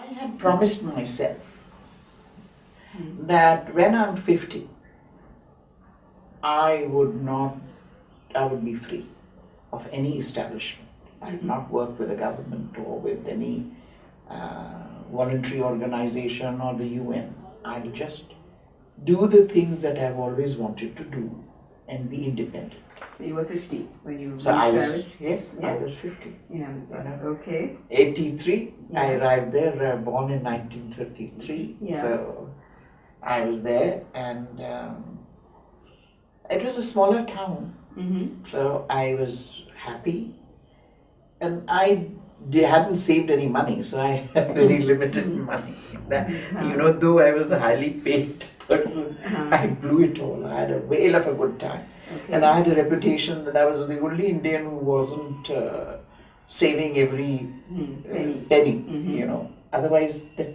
I had promised myself that when I'm 50, I would be free of any establishment. I would not work with the government or with any voluntary organization or the UN. I'll just do the things that I've always wanted to do and be independent. So you were 50 when you So I was, yes, I was 50. Yeah, okay. 83, Yeah. I arrived there, born in 1933. Yeah. So I was there, and it was a smaller town. So I was happy, and I hadn't saved any money, so I had very limited money. Though I was a highly paid person, I blew it all. I had a whale of a good time. Okay. And I had a reputation that I was the only Indian who wasn't saving every penny, Otherwise, the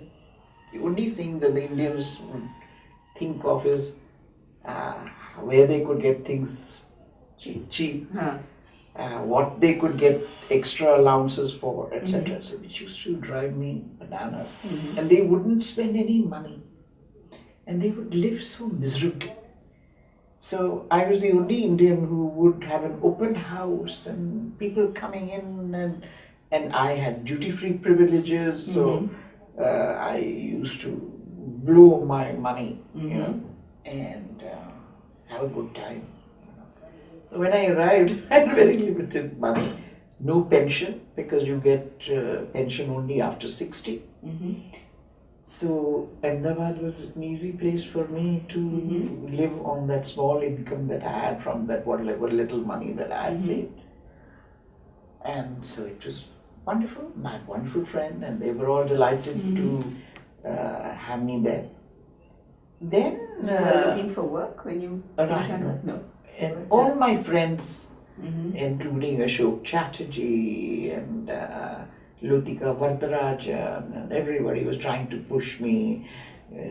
only thing that the Indians would think of is where they could get things cheap. What they could get extra allowances for, etc. So it used to drive me bananas. And they wouldn't spend any money. And they would live so miserably. So I was the only Indian who would have an open house and people coming in, and I had duty-free privileges. So I used to blow my money, and have a good time. When I arrived, I had very limited money. No pension, because you get pension only after 60. So Ahmedabad was an easy place for me to live on that small income that I had from that whatever little money that I had saved. And so it was wonderful. I had a wonderful friend, and they were all delighted to have me there. Then you were looking for work when you no. And all my friends, including Ashok Chatterjee and Lutika Vardarajan, and everybody was trying to push me,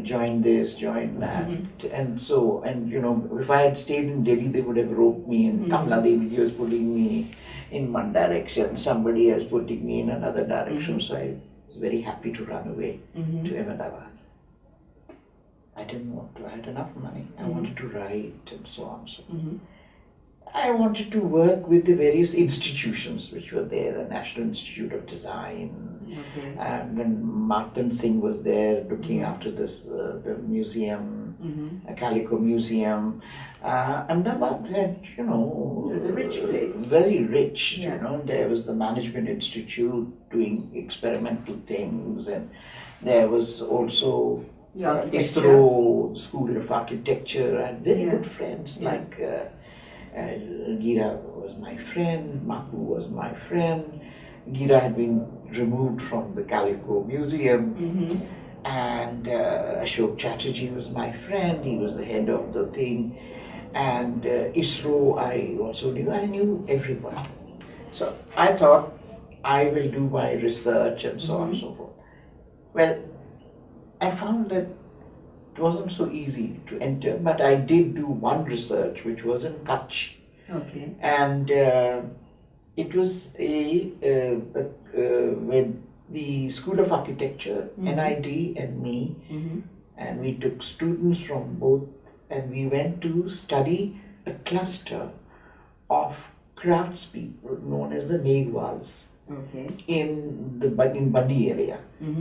join this, join that. And so, if I had stayed in Delhi, they would have roped me, and Kamala Devi was putting me in one direction, somebody else putting me in another direction. So I was very happy to run away to Ahmedabad. I didn't want to, I had enough money. I wanted to write and so on. So I wanted to work with the various institutions which were there, the National Institute of Design, and when Martin Singh was there looking after this, the museum, a Calico Museum. Ahmedabad had, it was a rich place. Very rich, There was the Management Institute doing experimental things, and there was also ISRO, School of Architecture. I had very good friends like Gira was my friend, Mapu was my friend. Gira had been removed from the Calico Museum, and Ashok Chatterjee was my friend. He was the head of the thing, and ISRO I also knew. I knew everyone. So I thought I will do my research and so on and so forth. Well, I found that it wasn't so easy to enter, but I did do one research which was in Kutch. Okay. And it was with the School of Architecture, NID and me, and we took students from both, and we went to study a cluster of craftspeople known as the Meghwals. Okay. In Bandi area.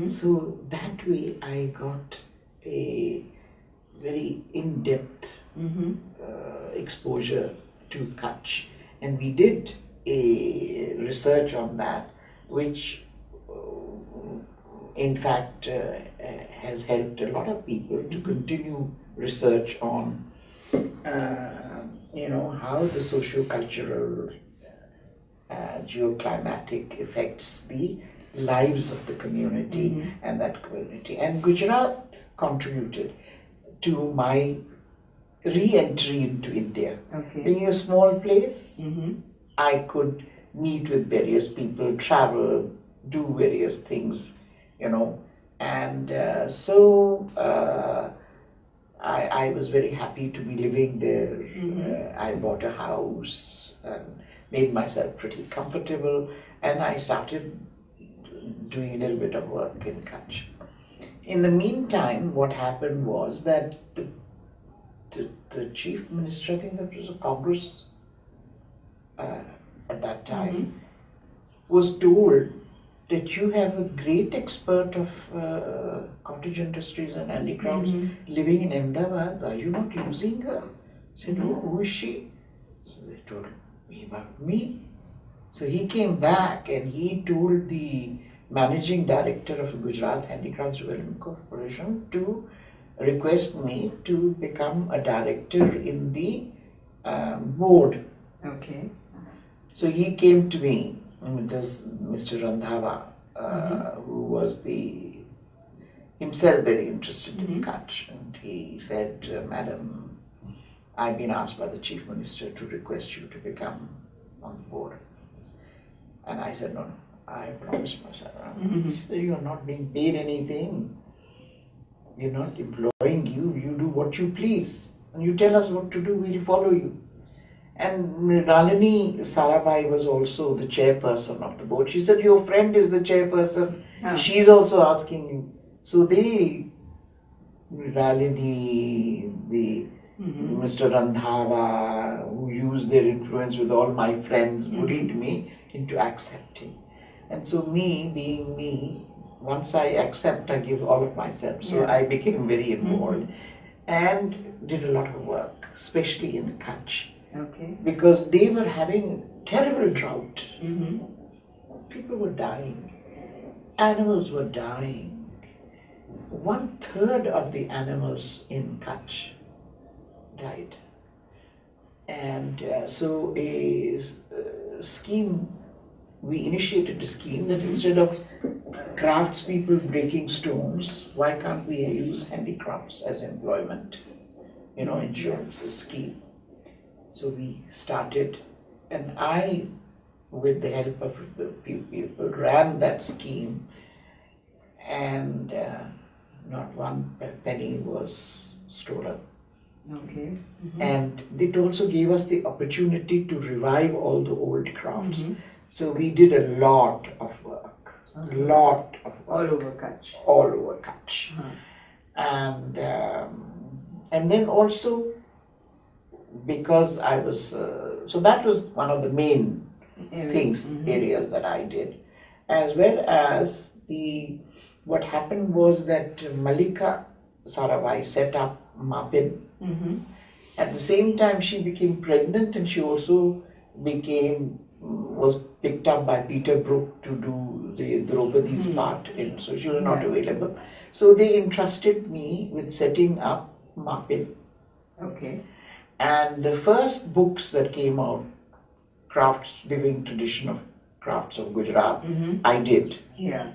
So that way I got a very in-depth exposure to Kutch, and we did a research on that, which in fact has helped a lot of people to continue research on how the socio-cultural geoclimatic affects the lives of the community and that community. And Gujarat contributed to my re-entry into India. Okay. Being a small place, I could meet with various people, travel, do various things, and so I was very happy to be living there. I bought a house and made myself pretty comfortable, and I started doing a little bit of work in Kutch. In the meantime, what happened was that the chief minister, I think that was a Congress at that time, was told that you have a great expert of cottage industries and handicrafts living in Ahmedabad. Are you not using her? I said, no, who is she? So they told me about me. So he came back and he told the managing director of Gujarat Handicrafts Development Corporation to request me to become a director in the board. Okay. So he came to me, it was Mr. Randhava, who was himself very interested in Kutch, and he said, Madam, I've been asked by the Chief Minister to request you to become on the board. And I said, no, I promised myself. He said, you are not being paid anything. We are not employing you. You do what you please. And you tell us what to do, we'll follow you. And Nalini Sarabhai was also the chairperson of the board. She said, your friend is the chairperson. She's also asking you. So Nalini, Mr. Randhava, who used their influence with all my friends, bullied me into accepting. And so me, being me, once I accept, I give all of myself. So I became very involved and did a lot of work, especially in Kutch. Okay. Because they were having terrible drought. People were dying. Animals were dying. 1/3 of the animals in Kutch died. And so a scheme, we initiated a scheme that instead of craftspeople breaking stones, why can't we use handicrafts as employment, insurance scheme. So we started, and I, with the help of the few people, ran that scheme, and not one penny was stolen. Okay. And it also gave us the opportunity to revive all the old crafts. So we did a lot of work, All over Kutch. All over Kutch. And then also, because I was, so that was one of the main areas that I did. As well as what happened was that Malika Sarabhai set up Mapin. At the same time, she became pregnant, and she also was picked up by Peter Brook to do the Draupadi's part, so she was not available. So they entrusted me with setting up Mapin. Okay. And the first books that came out, Crafts, Living Tradition of Crafts of Gujarat, I did. Yeah.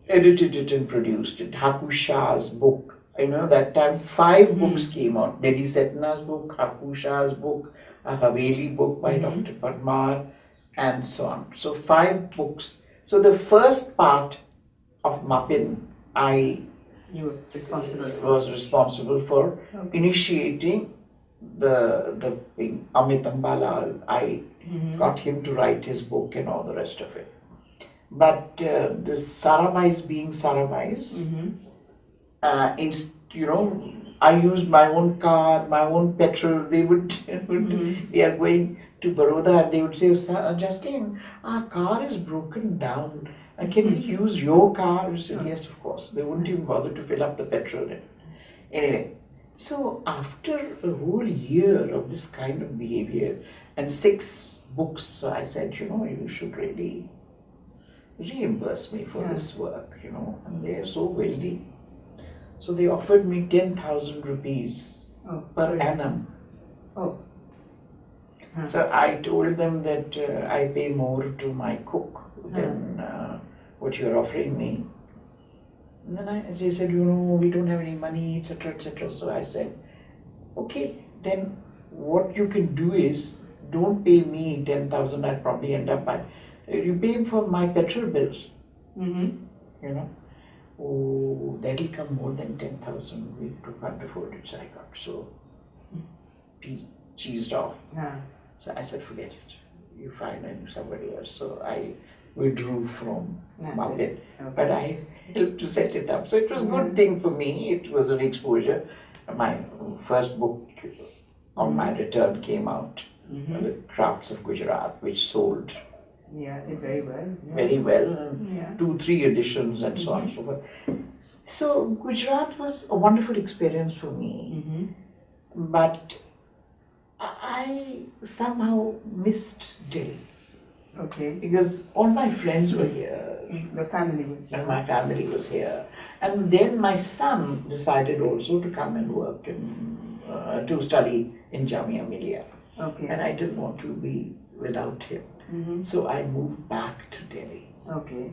Edited it and produced it. Haku Shah's book. That time 5 books came out. Delhi Setna's book, Haku Shah's book, a Haveli book by Dr. Parmar, and so on. So 5 books. So the first part of Mapin, You were responsible. was responsible for initiating the Amit Ambala. I got him to write his book and all the rest of it. But the Sarabhais being Sarabhais, I used my own car, my own petrol. They they are going to Baroda and they would say, Jasleen, our car is broken down. Can we use your car? I said, yes, of course. They wouldn't even bother to fill up the petrol. Anyway, so after a whole year of this kind of behavior and 6 books, so I said, you should really reimburse me for this work, and they are so wealthy. So they offered me 10,000 rupees per annum. So I told them that I pay more to my cook than what you are offering me. And then they said, we don't have any money, etc., etc. So I said, okay, then what you can do is, don't pay me 10,000, I'll probably end up by, you pay for my petrol bills. Oh, that'll come more than 10,000. We can't afford it. So I got so cheesed off. So I said, forget it. You find somebody else. So I withdrew from That's Muppet. it. Okay. But I helped to set it up. So it was a good thing for me. It was an exposure. My first book on my return came out, The Crafts of Gujarat, which sold Yeah, did very well. Yeah. very well, and Yeah. 2-3 editions and so on and so forth. So Gujarat was a wonderful experience for me, but I somehow missed Delhi Okay. because all my friends were here. The family was And here. my family was here. And then my son decided also to come and work to study in Jamia Millia. Okay. And I didn't want to be without him. So I moved back to Delhi. Okay.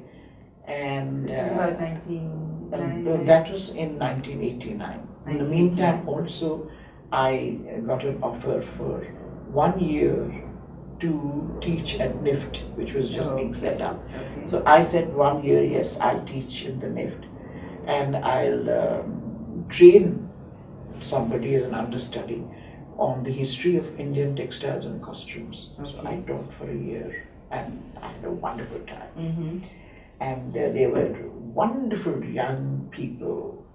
And This is about 1990. that was in 1989. In the meantime, also, I got an offer for 1 year to teach at NIFT, which was just being set up. Okay. So I said 1 year, yes, I'll teach in the NIFT and I'll train somebody as an understudy on the history of Indian textiles and costumes. So I taught for a year and I had a wonderful time. And they were wonderful young people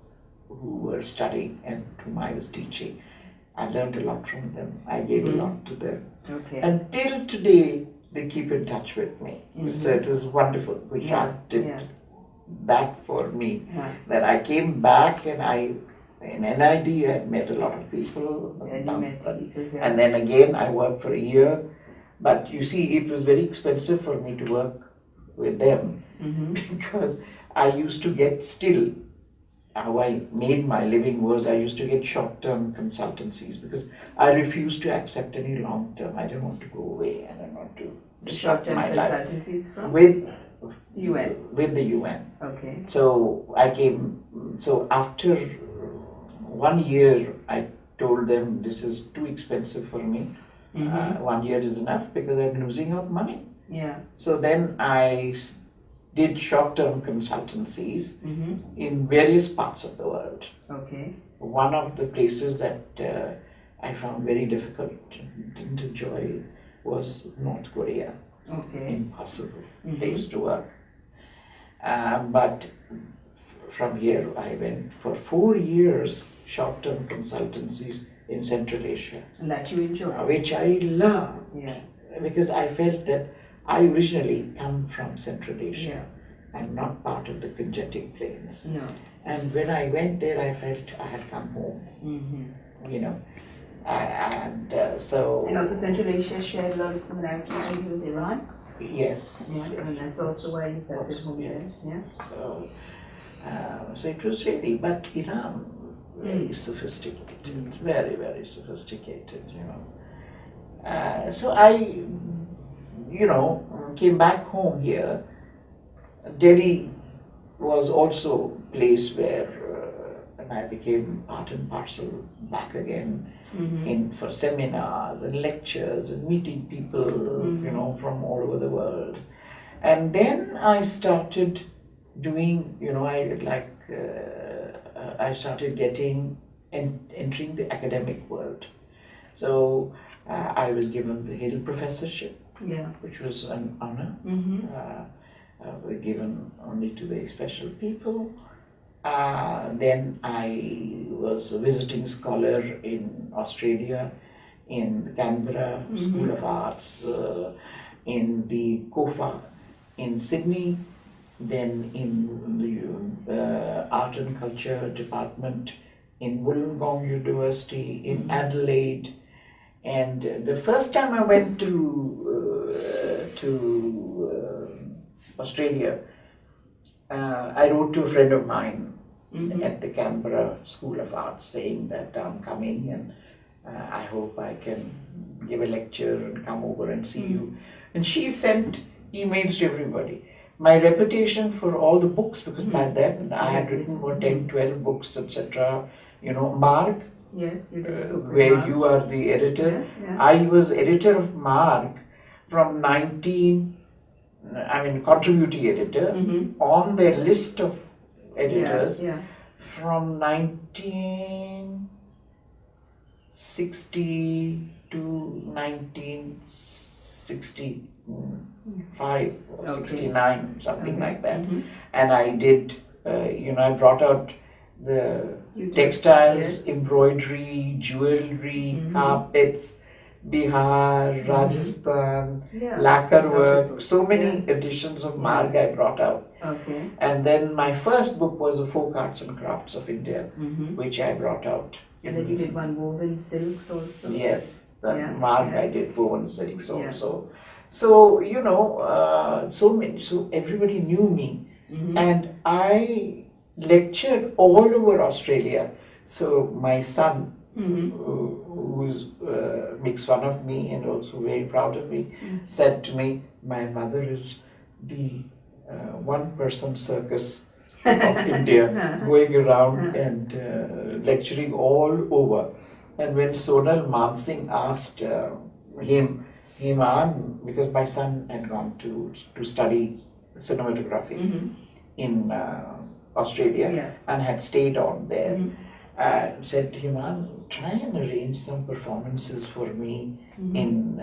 who were studying and whom I was teaching. I learned a lot from them. I gave a lot to them. Okay. Until today, they keep in touch with me. So it was wonderful. Gujarat did that for me. Yeah. That I came back and in NID, I had met a lot of people. And you met people here. And then again, I worked for a year. But you see, it was very expensive for me to work with them because I used to get still. How I made my living was I used to get short-term consultancies because I refused to accept any long-term. I didn't want to go away. I didn't want to disrupt Short-term my life. consultancies from? With UN. With the UN. Okay. So I came, so after 1 year, I told them this is too expensive for me. 1 year is enough because I'm losing out money. Yeah. So then I did short-term consultancies in various parts of the world. Okay. One of the places that I found very difficult, didn't enjoy, was North Korea. Okay. Impossible place to work. But from here I went for 4 years short-term consultancies in Central Asia. And that you enjoy? Which I love. Yeah. Because I felt that I originally come from Central Asia. Yeah. I'm not part of the Gangetic Plains. No. And when I went there, I felt I had come home. You know, and so. And also Central Asia shared a lot of similarities with Iran. Yes. Yeah. Yes, And that's also why you felt at home there. Yeah. So, so it was really, but Iran, very sophisticated, very, very sophisticated, you know. So I, you know, came back home here. Delhi was also a place where I became part and parcel back again in for seminars and lectures and meeting people, you know, from all over the world. And then I started doing, you know, I started getting and entering the academic world. So I was given the Hill Professorship, which was an honor. Given only to very special people. Then I was a visiting scholar in Australia, in Canberra School of Arts, in the COFA in Sydney, then in the Art and Culture Department in Wollongong University, in Adelaide. And the first time I went to Australia, I wrote to a friend of mine at the Canberra School of Arts saying that I'm coming and I hope I can give a lecture and come over and see you. And she sent emails to everybody. My reputation for all the books, because by then I had written about 10, 12 books, etc. You know, Mark, Yes, you did. where you are the editor. Yeah. I was editor of Mark from contributing editor on their list of editors from 1960 to 1970. 65 or 69, something like that. And I did, I brought out the textiles, embroidery, jewelry, carpets, Bihar, Rajasthan, lacquer work, so many editions of Marg I brought out. And then my first book was the Folk Arts and Crafts of India, which I brought out. And then you did one woven silks also. Yes, that Marg I did woven silks also. So, so everybody knew me. And I lectured all over Australia. So my son, who makes fun of me and also very proud of me, said to me, my mother is the one-person circus of India, going around and lecturing all over. And when Sonal Mansingh asked him, because my son had gone to study cinematography in Australia and had stayed on there, said, Himan, try and arrange some performances for me in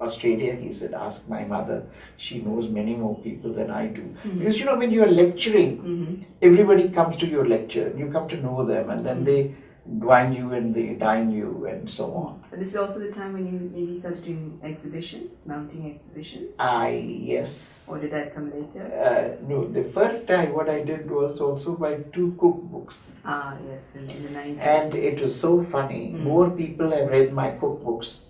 Australia. He said, ask my mother. She knows many more people than I do. Because when you are lecturing, everybody comes to your lecture. You come to know them, and then they wine you and they dine you and so on. But this is also the time when you maybe started doing exhibitions, mounting exhibitions? Yes. Or did that come later? No, the first time what I did was also my 2 cookbooks. Yes, in the 90s. And it was so funny. More people have read my cookbooks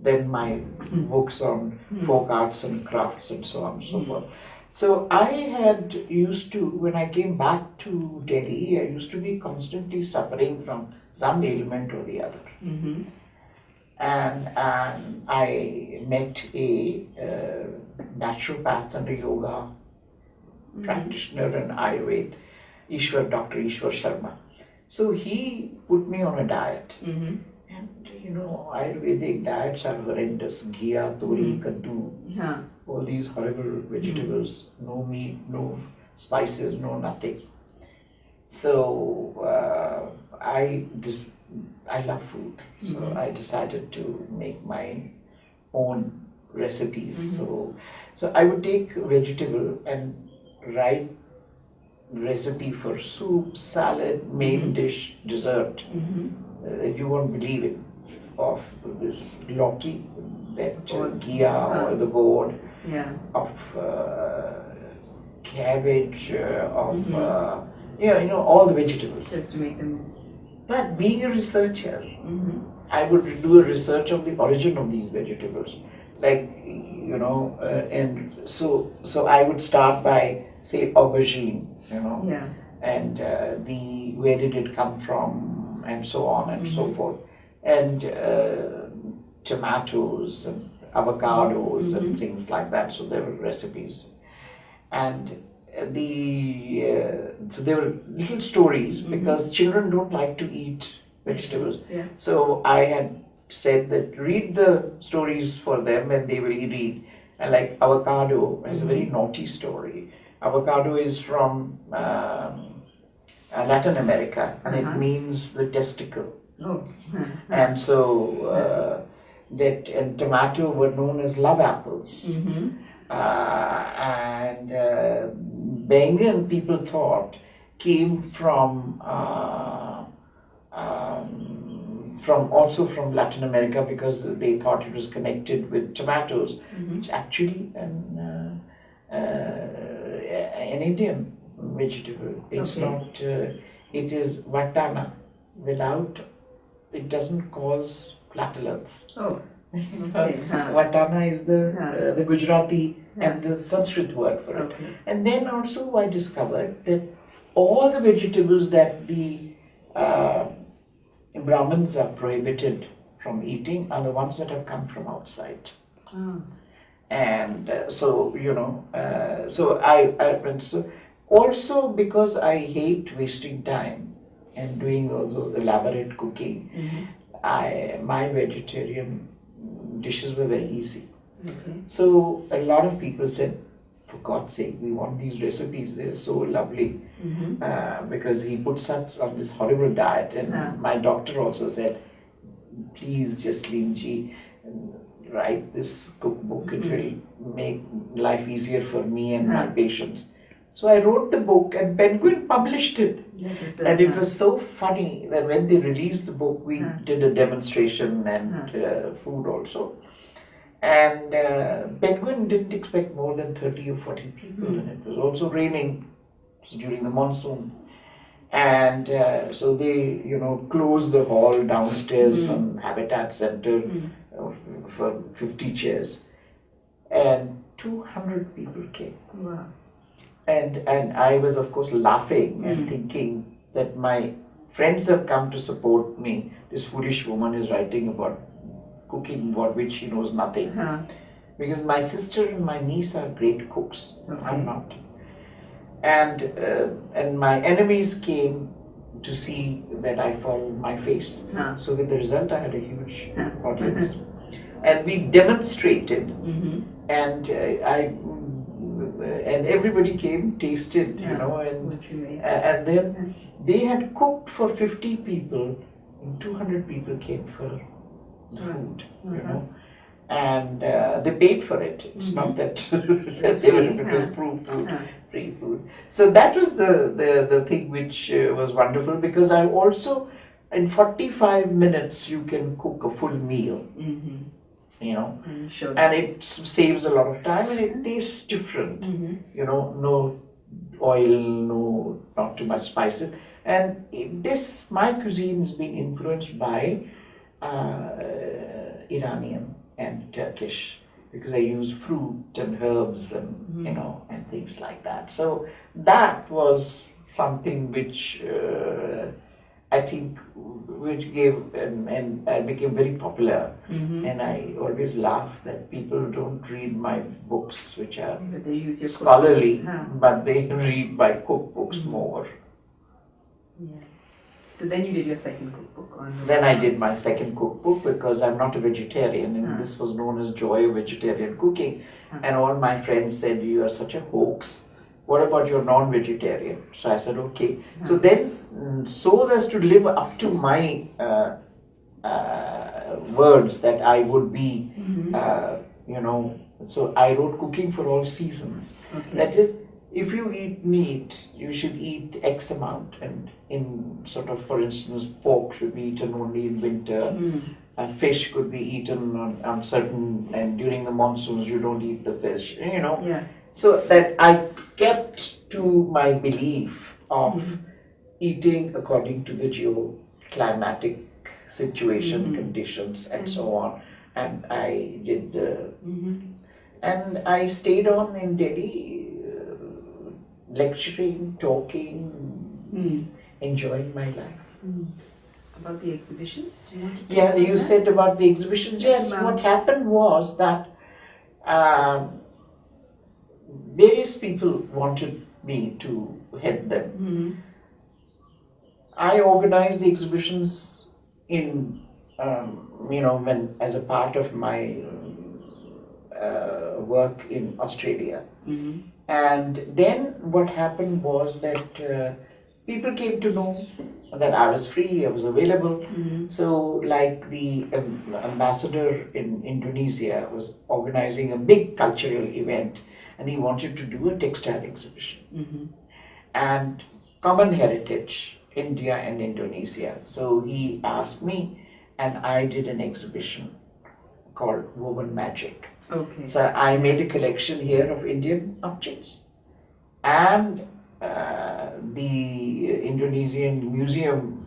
than my books on folk arts and crafts and so on and so forth. So I had used to, when I came back to Delhi, I used to be constantly suffering from some ailment or the other. And I met a naturopath and a yoga practitioner and Ayurveda, Dr. Ishwar Sharma. So he put me on a diet. And Ayurvedic diets are horrendous. Ghee, tori, kaddu, all these horrible vegetables, no meat, no spices, no nothing. So I love food, so I decided to make my own recipes. So I would take vegetable and write recipe for soup, salad, main dish, dessert. You won't believe it, of this Loki, that ghee or the gourd, of cabbage, of all the vegetables. Just to make them. But being a researcher, I would do a research of the origin of these vegetables, and so I would start by, say, aubergine, and where did it come from, and so on and so forth, and tomatoes and avocados and things like that. So there were recipes, and so there were little stories because children don't like to eat vegetables. So I had said that read the stories for them and they will read. And like avocado is a very naughty story. Avocado is from Latin America, and it means the testicle. And so and tomato were known as love apples. And Bengal, people thought, came from also from Latin America because they thought it was connected with tomatoes, which actually an Indian vegetable. It's not. It is vatana. Without, it doesn't cause flatulence. Vatana is the Gujarati and the Sanskrit word for it. And then also I discovered that all the vegetables that the Brahmins are prohibited from eating are the ones that have come from outside. And so also because I hate wasting time and doing also elaborate cooking, my vegetarian dishes were very easy. So a lot of people said, for God's sake, we want these recipes, they're so lovely. Because he puts us on this horrible diet, and my doctor also said, please Jasleen ji, write this cookbook. It will make life easier for me and my patients. So I wrote the book, and Penguin published it. And it was so funny that when they released the book, we did a demonstration and food also. And Penguin didn't expect more than 30 or 40 people, and it was also raining during the monsoon. And so they, closed the hall downstairs from Habitat Center for 50 chairs, and 200 people came. Wow. And I was, of course, laughing and thinking that my friends have come to support me. This foolish woman is writing about cooking, about which she knows nothing. Because my sister and my niece are great cooks. I'm not. And my enemies came to see that I followed my face. So with the result, I had a huge audience. And we demonstrated, and and everybody came, tasted, and then they had cooked for 50 people, and 200 people came for the food, and they paid for it. It's not that it was free food. So that was the thing which was wonderful, because I also, in 45 minutes, you can cook a full meal. And it saves a lot of time, and it tastes different. No oil, not too much spices. And my cuisine has been influenced by Iranian and Turkish, because I use fruit and herbs and and things like that. So that was something which I think which gave, and I became very popular. And I always laugh that people don't read my books, which are scholarly, but they read my cookbooks more. So then you did your second cookbook on... Then I did my second cookbook, because I'm not a vegetarian, and this was known as Joy of Vegetarian Cooking. And all my friends said, you are such a hoax. What about your non-vegetarian? So I said, okay. So then, so as to live up to my words that I would be, so I wrote Cooking for All Seasons. That is, if you eat meat, you should eat X amount, and in sort of, for instance, pork should be eaten only in winter, fish could be eaten on certain, and during the monsoons you don't eat the fish, So that I kept to my belief of eating according to the geoclimatic situation, conditions, and so on. And I did, and I stayed on in Delhi, lecturing, talking, enjoying my life. About the exhibitions? Do you want to talk about you said about the exhibitions. Yes, what happened was that various people wanted me to head them. I organized the exhibitions in, when as a part of my work in Australia. And then what happened was that people came to know that I was free, I was available. So like the ambassador in Indonesia was organizing a big cultural event, and he wanted to do a textile exhibition. And common heritage, India and Indonesia. So he asked me, and I did an exhibition called Woven Magic. So I made a collection here of Indian objects, and the Indonesian museum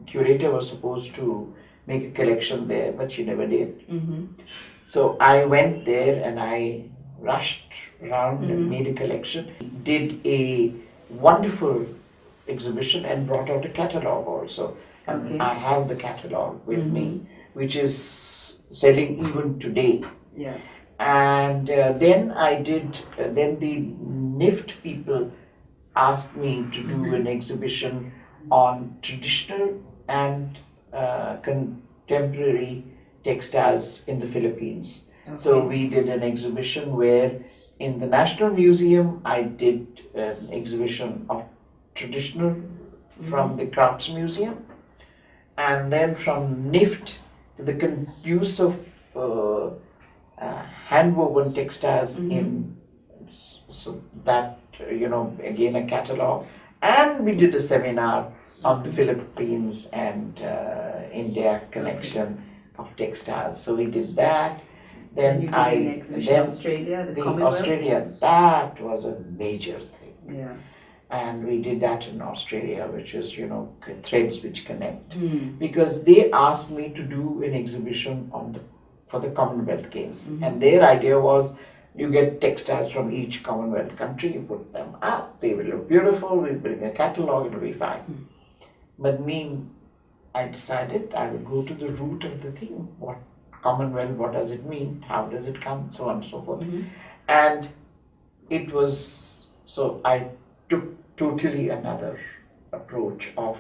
curator was supposed to make a collection there, but she never did. So I went there and I rushed around and made a collection, did a wonderful exhibition, and brought out a catalogue also. And I have the catalogue with me, which is selling even today. And then I did, then the NIFT people asked me to do an exhibition on traditional and contemporary textiles in the Philippines. So we did an exhibition where in the National Museum I did an exhibition of traditional from the Crafts Museum, and then from NIFT the use of hand-woven textiles in, so that, again a catalog. And we did a seminar on the Philippines and India connection of textiles. So we did that. Then you did an exhibition in Australia, the Commonwealth? Australia, that was a major thing. Yeah. And we did that in Australia, which is, threads which connect. Because they asked me to do an exhibition for the Commonwealth Games. And their idea was, you get textiles from each Commonwealth country, you put them up, they will look beautiful, we bring a catalogue, it will be fine. But I decided I would go to the root of the thing. What Commonwealth, what does it mean? How does it come? So on and so forth. And it was, so I took totally another approach of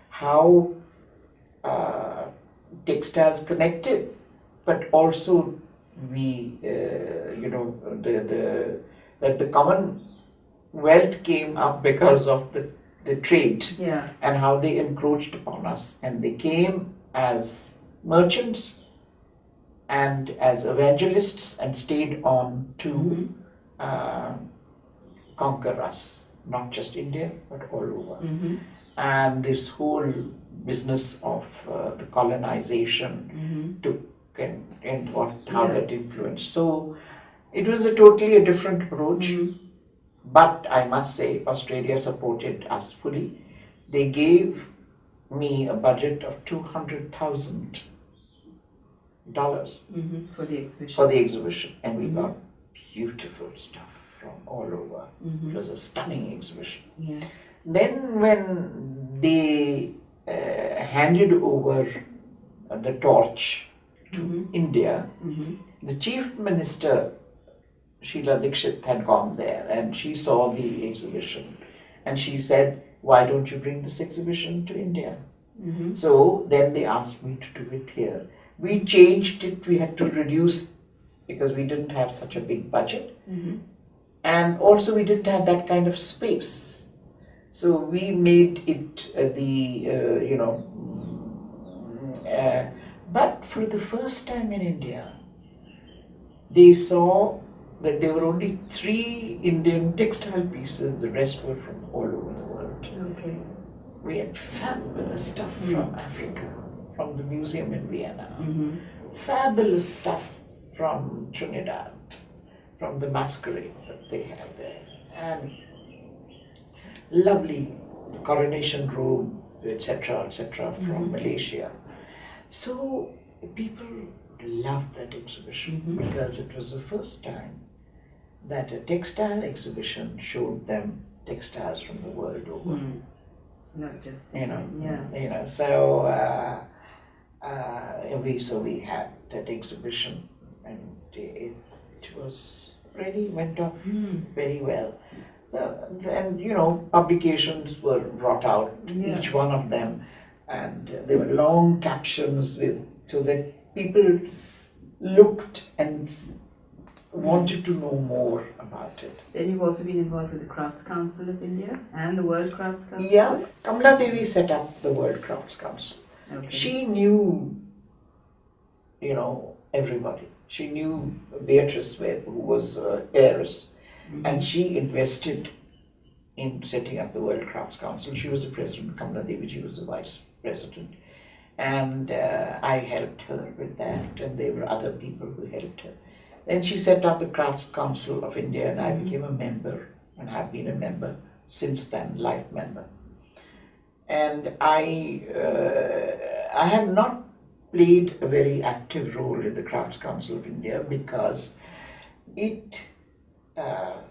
how textiles connected, but also we, that the Commonwealth came up because of the trade and how they encroached upon us, and they came as merchants and as evangelists and stayed on to conquer us, not just India but all over. And this whole business of the colonization took and how that influenced. So it was a totally different approach. But I must say, Australia supported us fully. They gave me a budget of $200,000 for the exhibition. For the exhibition, and we got beautiful stuff from all over. It was a stunning exhibition. Then when they handed over the torch to India, the Chief Minister Sheila Dikshit had gone there, and she saw the exhibition, and she said, "Why don't you bring this exhibition to India?" So then they asked me to do it here. We changed it. We had to reduce because we didn't have such a big budget, and also we didn't have that kind of space. So we made it but for the first time in India, they saw that there were only 3 Indian textile pieces, the rest were from all over the world. We had fabulous stuff from Africa, from the museum in Vienna, fabulous stuff from Trinidad, from the masquerade that they have there, and lovely coronation robe, etc., from Malaysia. So people loved that exhibition because it was the first time that a textile exhibition showed them textiles from the world over. Not just so we had that exhibition, and it was really went off very well. So then publications were brought out, each one of them, and there were long captions so that people looked and wanted to know more about it. Then you've also been involved with the Crafts Council of India and the World Crafts Council? Yeah, Kamala Devi set up the World Crafts Council. She knew, everybody. She knew Beatrice Webb, who was heiress, and she invested in setting up the World Crafts Council. She was the president, Kamala Devi, she was the vice president. And I helped her with that, and there were other people who helped her. Then she set up the Crafts Council of India, and I became a member, and have been a member since then, life member. And I have not played a very active role in the Crafts Council of India because it,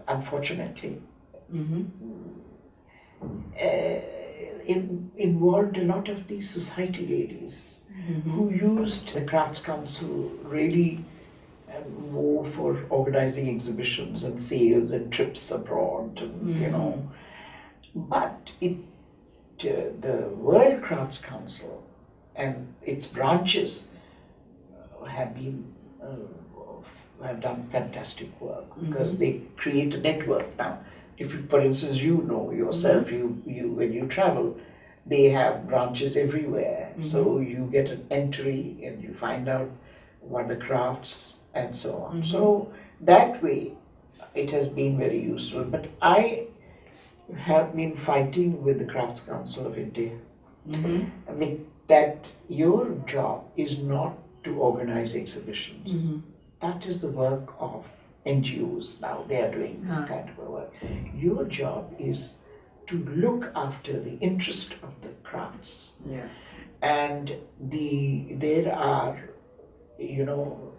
unfortunately, involved a lot of these society ladies who used the Crafts Council really more for organizing exhibitions and sales and trips abroad, and, But the World Crafts Council and its branches have done fantastic work because they create a network now. If you, for instance, yourself, you when you travel, they have branches everywhere. So you get an entry and you find out what the crafts and so on. So that way it has been very useful. But I have been fighting with the Crafts Council of India with that your job is not to organize exhibitions. That is the work of NGOs now. They are doing this kind of a work. Your job is to look after the interest of the crafts. Yeah. And there are, you know,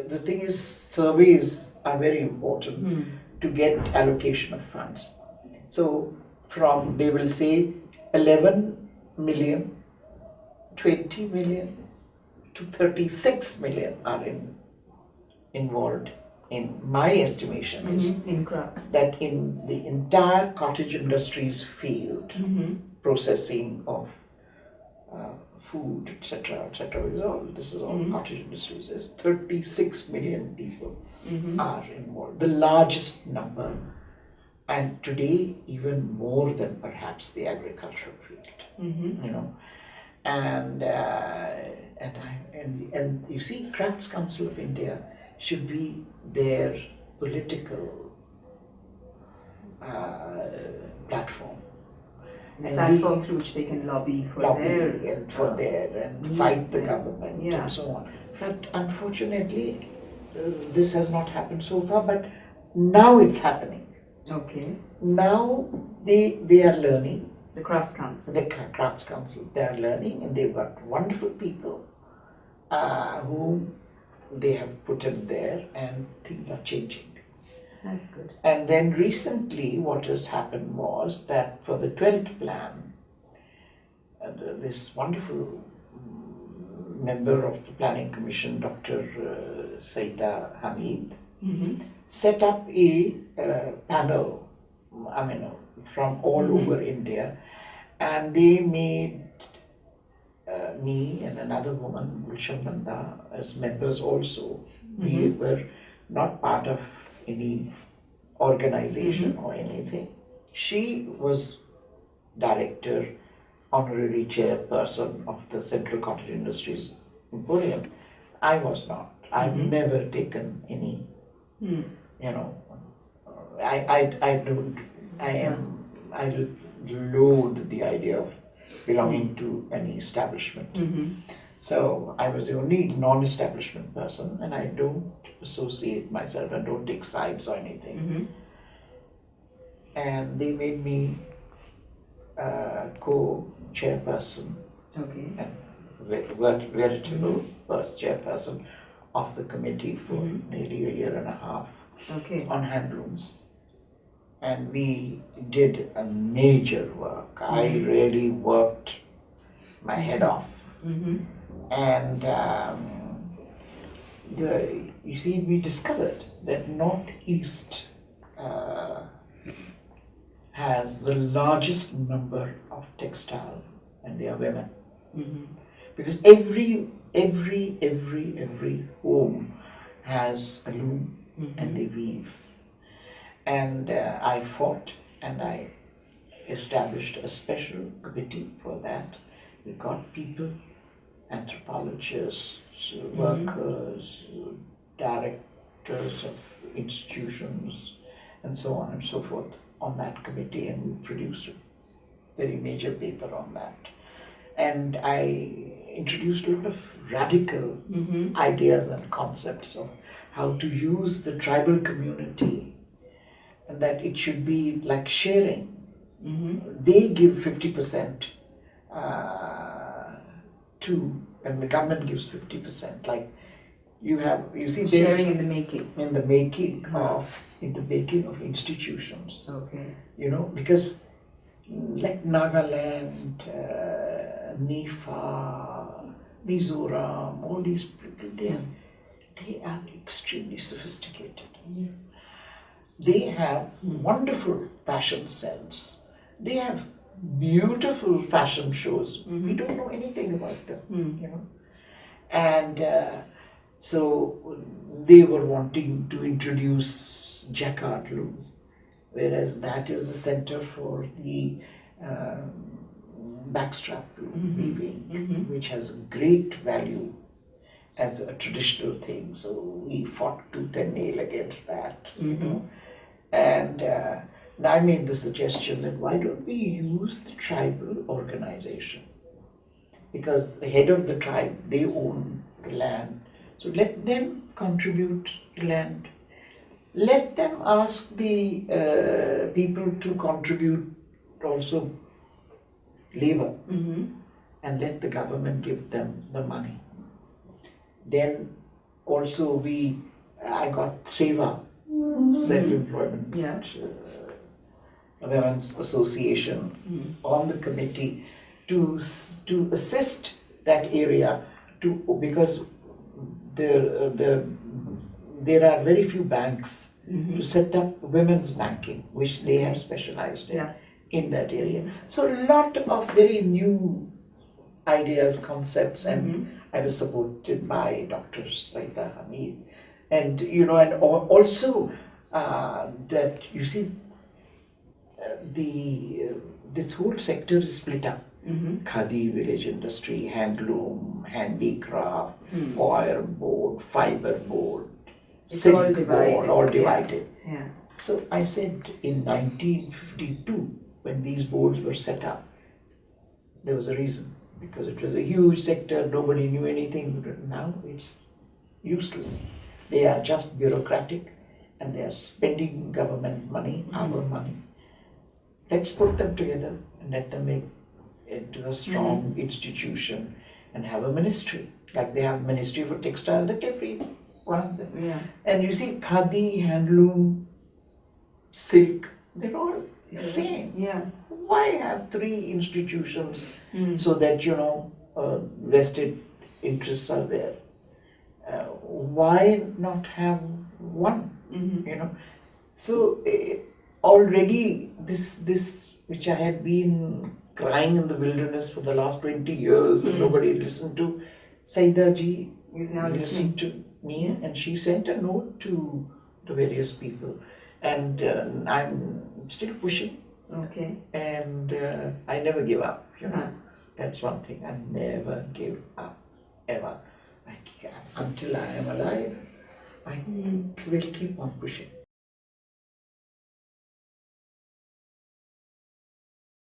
the thing is, surveys are very important to get allocation of funds. So from, they will say 11 million, 20 million to 36 million are involved in my estimation is In crafts. that in the entire cottage industries field, processing of food, etc., this is all cottage industries. There's 36 million people are involved, the largest number, and today even more than perhaps the agricultural field. You know, and you see, Crafts Council of India should be their political platform. And Platform through which they can lobby for their fight the government and so on. But unfortunately, this has not happened so far. But now it's happening. Okay. Now they are learning. The Crafts Council. The Crafts Council, they are learning, and they've got wonderful people who they have put in there, and things are changing. That's good. And then recently what has happened was that for the 12th plan, this wonderful member of the Planning Commission, Dr. Jasleen Dhamija, set up a panel, from all over India, and they made me and another woman, Monisha Ahmed, as members also. We were not part of any organization or anything. She was director, honorary chairperson of the Central Cottage Industries Emporium. I was not. I've never taken any, you know, I loathe the idea of belonging to any establishment. So I was the only non-establishment person, and I don't associate myself and don't take sides or anything. And they made me co-chairperson, and veritable first chairperson of the committee for nearly a year and a half on handlooms. And we did a major work. I really worked my head off. And you see, we discovered that Northeast has the largest number of textile, and they are women. Because every home has a loom, and they weave. And I fought, and I established a special committee for that. We got people, anthropologists, workers, directors of institutions, and so on and so forth on that committee, and we produced a very major paper on that. And I introduced a lot of radical ideas and concepts of how to use the tribal community, and that it should be like sharing. They give 50% and the government gives 50%. Like you see, sharing in the making. In the making of institutions. You know, because like Nagaland, Nifa, Mizoram, all these people, they are extremely sophisticated. Yes. They have wonderful fashion sense. They have beautiful fashion shows. We don't know anything about them, you know. And so they were wanting to introduce jacquard looms, whereas that is the center for the backstrap weaving, which has great value. as a traditional thing. So we fought tooth and nail against that, you know. And I made the suggestion that why don't we use the tribal organization? Because the head of the tribe, they own the land. So let them contribute the land. Let them ask the people to contribute also labor, and let the government give them the money. Then also I got SEVA, Self-Employment Women's Association, on the committee to assist that area because there are very few banks to set up women's banking, which they have specialized in that area. So a lot of very new ideas, concepts, and I was supported by Dr. Jasleen Dhamija. And you know, and also that you see, this whole sector is split up. Khadi, village industry, handloom, handicraft, coir board, fiber board, silk board, all divided. Yeah. So I said in 1952, when these boards were set up, there was a reason, because it was a huge sector, nobody knew anything. Now it's useless. They are just bureaucratic and they are spending government money, our money. Let's put them together and let them make into a strong institution and have a ministry. Like they have Ministry for Textile, that every one of them. Yeah. And you see, khadi, handloom, silk, they're all the same. Yeah. Why have three institutions so that, you know, vested interests are there? Why not have one? You know, so already this which I had been crying in the wilderness for the last 20 years and nobody listened to, Saida ji is now listened to me, and she sent a note to the various people, and I'm still pushing. Okay. And I never give up, you know. That's one thing. I never give up, ever. Until I am alive, I will keep on pushing.